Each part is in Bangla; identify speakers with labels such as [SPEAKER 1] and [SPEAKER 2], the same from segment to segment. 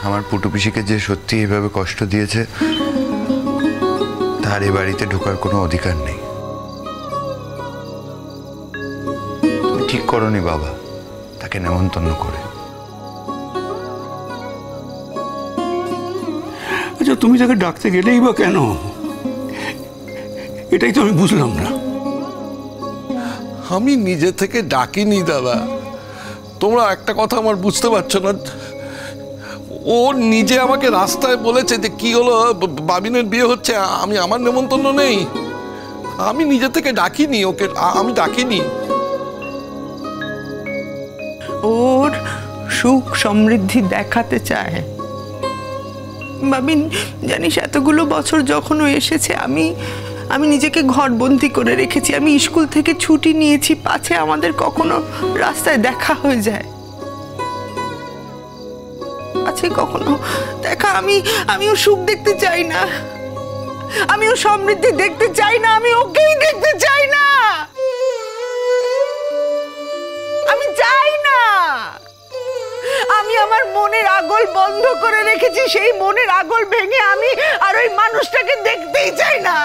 [SPEAKER 1] আমার পুটু পিসিকে যে সত্যি এইভাবে কষ্ট দিয়েছে তার এ বাড়িতে ঢোকার কোনো অধিকার নেই। তুমি ঠিক করনি বাবা তাকে নেমন্তন্ন করে।
[SPEAKER 2] আচ্ছা, তুমি তাকে ডাকতে গেলেই বা কেন? এটাই তো আমি বুঝলাম না।
[SPEAKER 3] আমি নিজে থেকে ডাকিনি দাদা, তোমরা একটা কথা আমার বুঝতে পারছো না। ও নিজে আমাকে রাস্তায় বলেছে যে কি হলো বাবিনের বিয়ে হচ্ছে, আমি আমার নেমন্তন্ন নেই। আমি নিজে থেকে ডাকিনি ওকে, আমি ডাকিনি।
[SPEAKER 4] ওর সুখ সমৃদ্ধি দেখাতে চায় বাবিন। জানিস, এতগুলো বছর যখন ও এসেছে আমি নিজেকে ঘরবন্দি করে রেখেছি। আমি স্কুল থেকে ছুটি নিয়েছি, পাছে আমাদের কখনো রাস্তায় দেখা হয়ে যায়, পাছে কখনো দেখা। আমি ওর সুখ দেখতে চাই না, আমি ওর সমৃদ্ধি দেখতে চাই না, আমি ওকেই দেখতে চাই না, আমি চাই না। আমি আমার মনের আগল বন্ধ করে রেখেছি, সেই মনের আগল ভেঙে আমি আর ওই মানুষটাকে দেখতেই চাই না।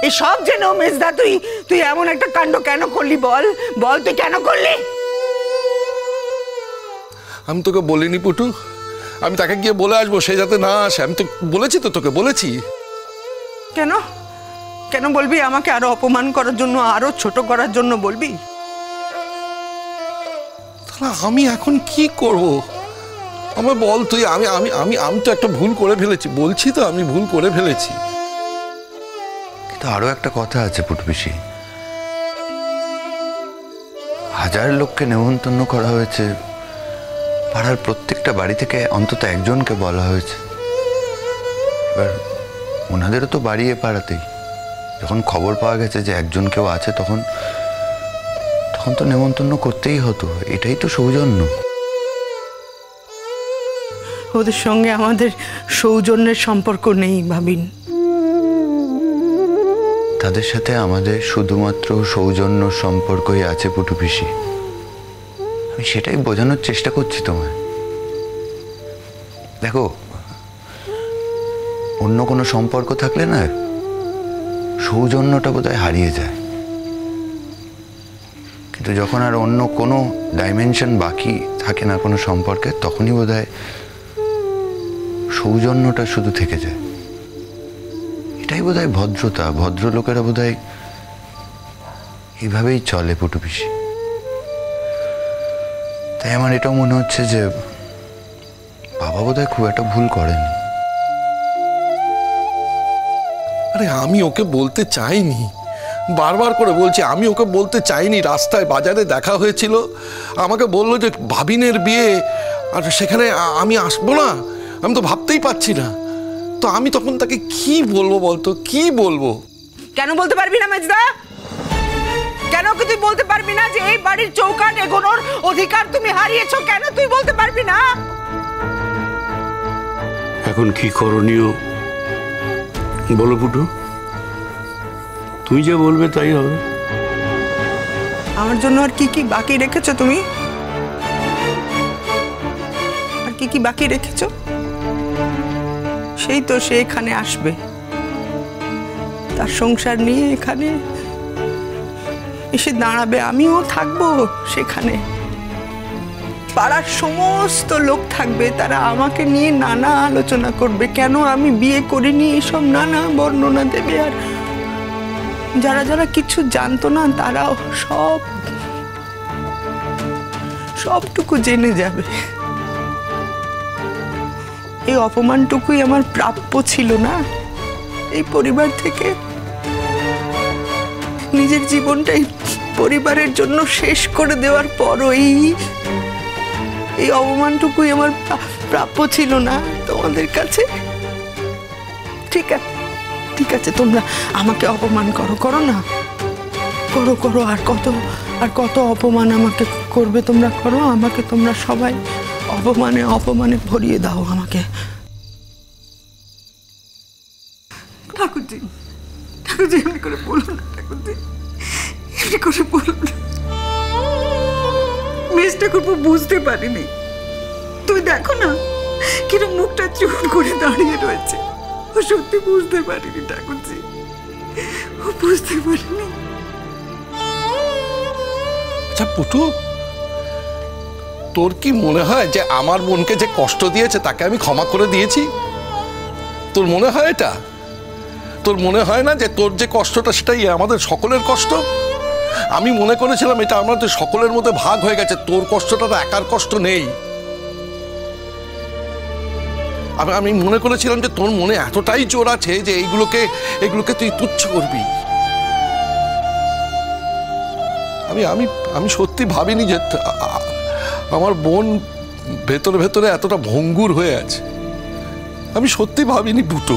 [SPEAKER 4] এই সব জেনে মেজদা তুই এমন একটা কাণ্ড কেন করলি? বল তুই কেন করলি?
[SPEAKER 3] আমি তোকে বলিনি পুটু, আমি তাকে গিয়ে বলে আসবো, সে যাতে না আসে। আমি তো বলেছি, তো তোকে বলেছি।
[SPEAKER 4] কেন কেন বলবি? আমাকে আরো অপমান করার জন্য, আরো ছোট করার জন্য বলবি?
[SPEAKER 3] তাহলে আমি এখন কি করব? আমার বল তুই। আমি আমি আমি আমি তো একটা ভুল করে ফেলেছি, বলছি তো আমি ভুল করে ফেলেছি।
[SPEAKER 1] কিন্তু আরো একটা কথা আছে পুটু পিসি, 1000 লোককে নেমন্তন্ন করা হয়েছে, পাড়ার প্রত্যেকটা বাড়ি থেকে অন্তত একজনকে বলা হয়েছে। এবার ওনাদেরও তো বাড়ি এ পাড়াতেই, যখন খবর পাওয়া গেছে যে একজন কেউ আছে তখন তো নেমন্তন্ন করতেই হতো। এটাই তো সৌজন্য।
[SPEAKER 4] ওদের সঙ্গে আমাদের সৌজন্যের সম্পর্ক নেই ভাবিন।
[SPEAKER 1] তাদের সাথে আমাদের শুধুমাত্র সৌজন্য সম্পর্কই আছে পুটু পিসি। আমি সেটাই বোঝানোর চেষ্টা করছি তোমায়। দেখো, অন্য কোনো সম্পর্ক থাকলে না সৌজন্যটা বোধহয় হারিয়ে যায়, কিন্তু যখন আর অন্য কোনো ডাইমেনশন বাকি থাকে না কোনো সম্পর্কে, তখনই বোধহয় সৌজন্যটা শুধু থেকে যায়। এটাই বোধহয় ভদ্রতা। ভদ্রলোকেরা বোধহয় এইভাবেই চলে পুটু পিসি। তাই আমার এটাও মনে হচ্ছে যে বাবা বোধহয় খুব একটা ভুল করেনি।
[SPEAKER 3] আরে আমি ওকে বলতে চাইনি, বারবার করে বলছি আমি ওকে বলতে চাইনি। রাস্তায় বাজারে দেখা হয়েছিল, আমাকে বললো যে ভাবিনের বিয়ে, আর সেখানে আমি আসবো না। আমি তো ভাবতেই পারছি না, তো আমি তখন তাকে কি বলবো বলতো, কি বলবো?
[SPEAKER 4] কেন বলতে পারবি না মেজদা? কেন কি তুই বলতে পারবি না যে এই বাড়ির চৌকাঠ এগোনোর অধিকার তুমি হারিয়েছো? কেন তুই বলতে পারবি না?
[SPEAKER 2] এখন কি করণীয় বলো পুটু? তুই যা বলবে তাই হবে।
[SPEAKER 4] আমার জন্য আর কি কি বাকি রেখেছো তুমি? আর কি কি বাকি রেখেছো? সেই তো সে এখানে আসবে, তার সংসার নিয়ে এখানে এসে দাঁড়াবে, আমিও থাকবো সেখানে। পাড়ার সমস্ত লোক থাকবে, তারা আমাকে নিয়ে নানা আলোচনা করবে, কেন আমি বিয়ে করিনি এসব নানা বর্ণনা দেবে। আর যারা যারা কিছু জানতো না তারাও সবটুকু জেনে যাবে। এই অপমানটুকুই আমার প্রাপ্য ছিল না এই পরিবার থেকে? নিজের জীবনটাই পরিবারের জন্য শেষ করে দেওয়ার পরও এই অপমানটুকুই আমার প্রাপ্য ছিল না তোমাদের কাছে? ঠিক আছে, তোমরা আমাকে অপমান করো না, করো। আর কত অপমান আমাকে করবে তোমরা? করো আমাকে, তোমরা সবাই অপমানে ভরিয়ে দাও আমাকে। ঠাকুরজি এমনি করে বলো না, ঠাকুরজি এমনি করে বলো না। মেজটা করবো বুঝতে পারিনি,
[SPEAKER 5] তুমি দেখো না কিরম মুখটা চুপ করে দাঁড়িয়ে রয়েছে। ও সত্যি বুঝতে পারিনি ঠাকুরজি, ও বুঝতে পারিনি।
[SPEAKER 3] আচ্ছা পুটু, তোর কি মনে হয় যে আমার বোনকে যে কষ্ট দিয়েছে তাকে আমি ক্ষমা করে দিয়েছি? তোর মনে হয় এটা? তোর মনে হয় না যে তোর যে কষ্টটা সেটাই আমাদের সকলের কষ্ট? আমি মনে করেছিলাম এটা আমাদের সকলের মধ্যে ভাগ হয়ে গেছে, তোর কষ্টটা তো একার কষ্ট নেই। আমি মনে করেছিলাম যে তোর মনে এতটাই জোর আছে যে এগুলোকে তুই তুচ্ছ করবি। আমি সত্যি ভাবিনি যে আমার বোন ভেতরে ভেতরে এতটা ভঙ্গুর হয়ে আছে। আমি সত্যি ভাবিনি পুটু।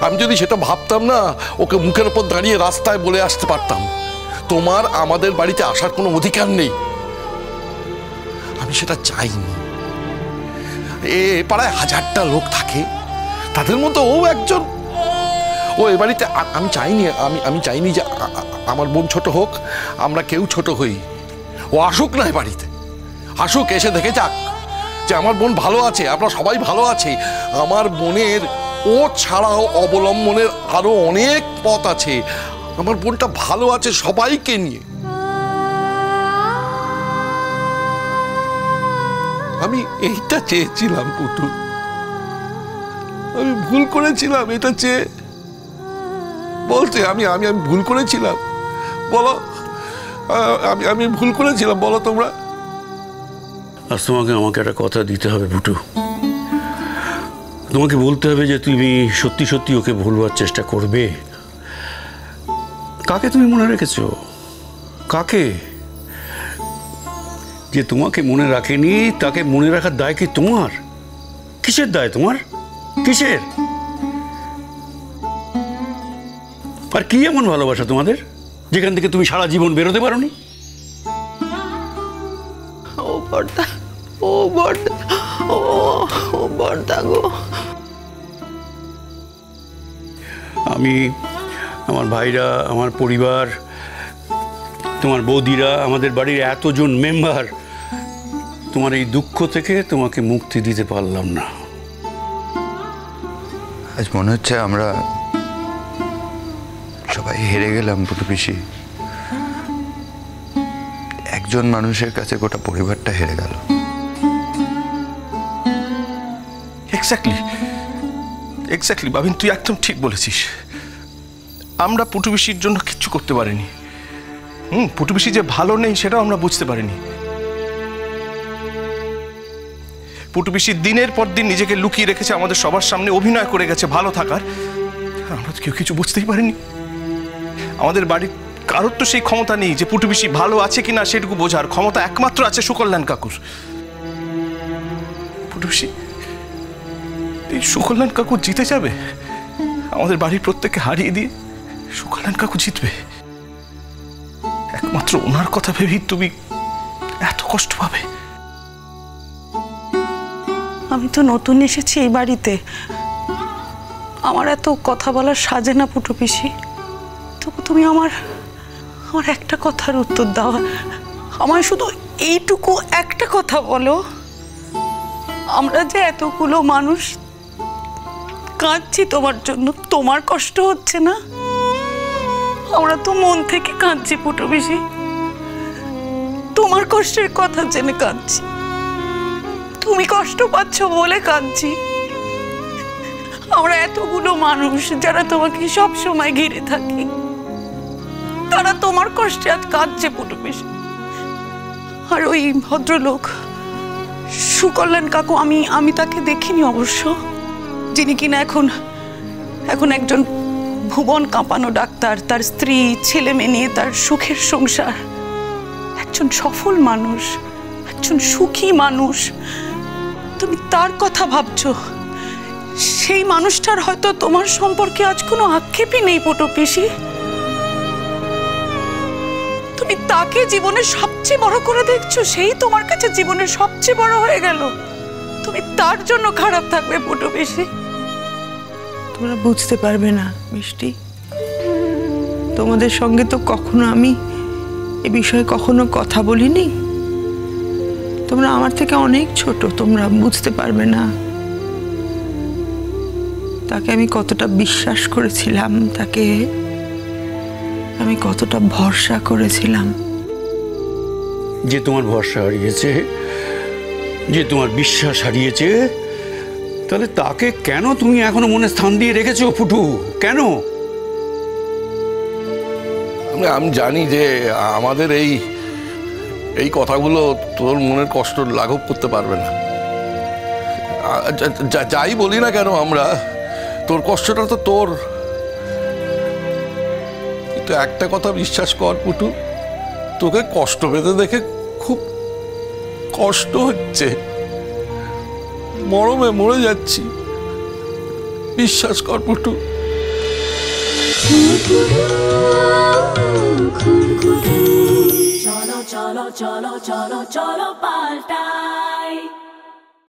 [SPEAKER 3] আমি যদি সেটা ভাবতাম না, ওকে মুখের উপর দাঁড়িয়ে রাস্তায় বলে আসতে পারতাম তোমার আমাদের বাড়িতে আসার কোনো অধিকার নেই। আমি সেটা চাইনি। এ পাড়ায় হাজারটা লোক থাকে, তাদের মধ্যে ও একজন। ও এ বাড়িতে আমি চাইনি, আমি চাইনি যে আমার বোন ছোট হোক, আমরা কেউ ছোট হই। ও আসুক না এ বাড়িতে, আসুক, এসে দেখে যাক যে আমার বোন ভালো আছে, আমরা সবাই ভালো আছি। আমার বোনের ও ছাড়াও অবলম্বনের আরো অনেক পথ আছে। আমার বোনটা ভালো আছে সবাইকে নিয়ে। আমি এইটা চেয়েছিলাম পুটু, আমি ভুল করেছিলাম এটা চেয়ে। বলতে আমি আমি আমি ভুল করেছিলাম, বলো আমি ভুল করেছিলাম, বলো তোমরা।
[SPEAKER 2] আজ তোমাকে আমাকে একটা কথা দিতে হবে বুটু। তোমাকে বলতে হবে যে তুমি সত্যি সত্যি ওকে ভুলবার চেষ্টা করবে। কাকে তুমি মনে রেখেছো? কাকে? যে তোমাকে মনে রাখেনি তাকে মনে রাখার দায় কি তোমার? কিসের দায় তোমার? কিসের? আর কি এমন ভালোবাসা তোমাদের যেখান থেকে তুমি সারা জীবন বেরোতে পারোনি?
[SPEAKER 4] ও বর্দা, ও বর্দা, ও বর্দা গো।
[SPEAKER 2] আমি, আমার ভাইরা, আমার পরিবার, তোমার বৌদিরা, আমাদের বাড়ির এতজন মেম্বার, তোমার এই দুঃখ থেকে তোমাকে মুক্তি দিতে পারলাম না।
[SPEAKER 1] আজ মনে হচ্ছে আমরা সবাই হেরে গেলাম পুটু পিসি। একজন মানুষের কাছে গোটা পরিবারটা হেরে গেল।
[SPEAKER 6] এক্স্যাক্টলি বাবিন, তুই একদম ঠিক বলেছিস। আমরা পুটু পিসির জন্য কিচ্ছু করতে পারিনি। পুটু পিসি যে ভালো নেই সেটাও আমরা বুঝতে পারিনি। পুটু পিসি দিনের পর দিন নিজেকে লুকিয়ে রেখেছে, আমাদের সবার সামনে অভিনয় করে গেছে ভালো থাকার। আমরা তো কেউ কিছু বুঝতেই পারিনি। আমাদের বাড়ির কারোর তো সেই ক্ষমতা নেই যে পুটু পিসি ভালো আছে কিনা সেটুকু বোঝার ক্ষমতা একমাত্র আছে সুকল্যাণ কাকুর। পুটু পিসি, এই সুকল্যাণ কাকু জিতে যাবে? আমাদের বাড়ির প্রত্যেককে হারিয়ে দিয়ে সুকল্যাণ কাকু জিতবে? একমাত্র ওনার কথা ভেবেই তুমি এত কষ্ট পাবে?
[SPEAKER 5] আমি তো নতুন এসেছি এই বাড়িতে, আমার এত কথা বলার সাজে না পুটু পিসি। তবু তুমি আমার একটা কথার উত্তর দাও। আমায় শুধু এইটুকু একটা কথা বলো, আমরা যে এতগুলো মানুষ কাঁদছি তোমার জন্য, তোমার কষ্ট হচ্ছে না? আমরা তো মন থেকে কাঁদছি পুটু পিসি, তোমার কষ্টের কথা জেনে কাঁদছি। তুমি কষ্ট পাচ্ছ বলে কাঁদছি। আমরা এতগুলো মানুষ যারা তোমাকে সব সময় ঘিরে থাকি, তারা তোমার কষ্টে আজ কাঁদছে পুটু পিসি। আর ওই ভদ্রলোক সুকল্যাণ কাকু, আমি তাকে দেখিনি অবশ্য, যিনি কিনা এখন একজন ভুবন কাঁপানো ডাক্তার, তার স্ত্রী ছেলে মেয়ে নিয়ে তার সুখের সংসার, একজন সফল মানুষ, একজন সুখী মানুষ। তুমি তার কথা ভাবছো। সেই মানুষটার হয়তো তোমার সম্পর্কে আজ কোনো আক্ষেপই নেই পুটু পিসি। তুমি তাকে জীবনের সবচেয়ে বড় করে দেখছো, সেই তোমার কাছে জীবনের সবচেয়ে বড় হয়ে গেল। তুমি তার জন্য খারাপ থাকবে পুটু পিসি?
[SPEAKER 4] তোমরা বুঝতে পারবে না মিষ্টি। তোমাদের সঙ্গে তো কখনো আমি এ বিষয়ে কখনো কথা বলিনি। তোমরা আমার থেকে অনেক ছোট, তোমরা বুঝতে পারবে না তাকে আমি কতটা বিশ্বাস করেছিলাম, তাকে আমি কতটা ভরসা করেছিলাম।
[SPEAKER 2] যে তোমার ভরসা হারিয়েছে, যে তোমার বিশ্বাস হারিয়েছে, তাহলে তাকে কেন তুমি এখনো মনে স্থান দিয়ে রেখেছো ফুটু? কেন?
[SPEAKER 3] আমি জানি যে আমাদের এই কথাগুলো তোর মনের কষ্ট লাঘব করতে পারবে না। যাই বলি না কেন আমরা, তোর কষ্টটা তো তোর। কিন্তু একটা কথা বিশ্বাস কর পুটু, তোকে কষ্ট পেতে দেখে খুব কষ্ট হচ্ছে, মরমে মরে যাচ্ছি, বিশ্বাস কর পুটু।
[SPEAKER 7] চলো চলো চলো চলো চলো পাল্টা।